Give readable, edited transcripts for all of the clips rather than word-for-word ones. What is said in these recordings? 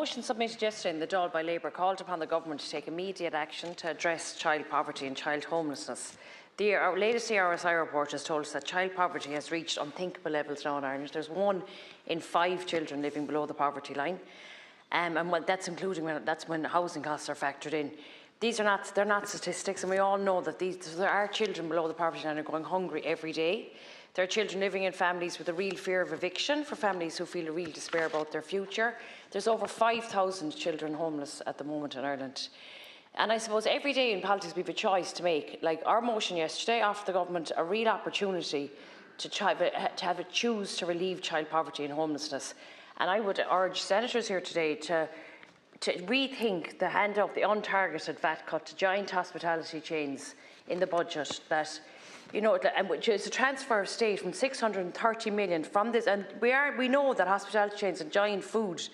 motion submitted yesterday in the Dáil by Labour called upon the Government to take immediate action to address child poverty and child homelessness. Our latest ERSI report has told us that child poverty has reached unthinkable levels now in Ireland. There's 1 in 5 children living below the poverty line, and that's including when housing costs are factored in. They're not statistics, and we all know that there are children below the poverty line who are going hungry every day. There are children living in families with a real fear of eviction, for families who feel a real despair about their future. There's over 5,000 children homeless at the moment in Ireland. And I suppose every day in politics we have a choice to make. Like our motion yesterday offered the government a real opportunity to have it choose to relieve child poverty and homelessness. And I would urge senators here today to rethink the handout, the untargeted VAT cut to giant hospitality chains in the budget, that, you know, which is a transfer of state from 630 million from this. And we know that hospitality chains and giant food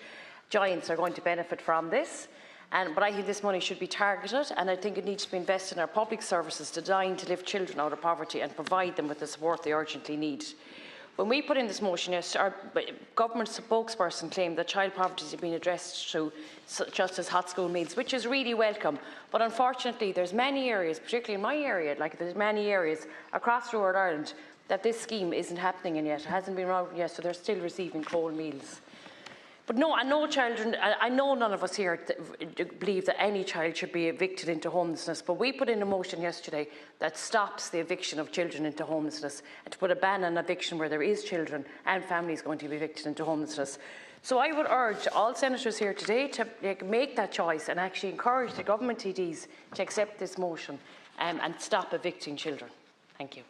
giants are going to benefit from this. But I think this money should be targeted, and I think it needs to be invested in our public services designed to lift children out of poverty and provide them with the support they urgently need. When we put in this motion yesterday, our government spokesperson claimed that child poverty has been addressed through just as hot school meals, which is really welcome. But unfortunately, there's many areas, particularly in my area, like there's many areas across rural Ireland, that this scheme isn't happening in yet. It hasn't been rolled yet, so they're still receiving cold meals. But no, I know none of us here believe that any child should be evicted into homelessness, but we put in a motion yesterday that stops the eviction of children into homelessness, and to put a ban on eviction where there is children and families going to be evicted into homelessness. So I would urge all senators here today to make that choice and actually encourage the government TDs to accept this motion and stop evicting children. Thank you.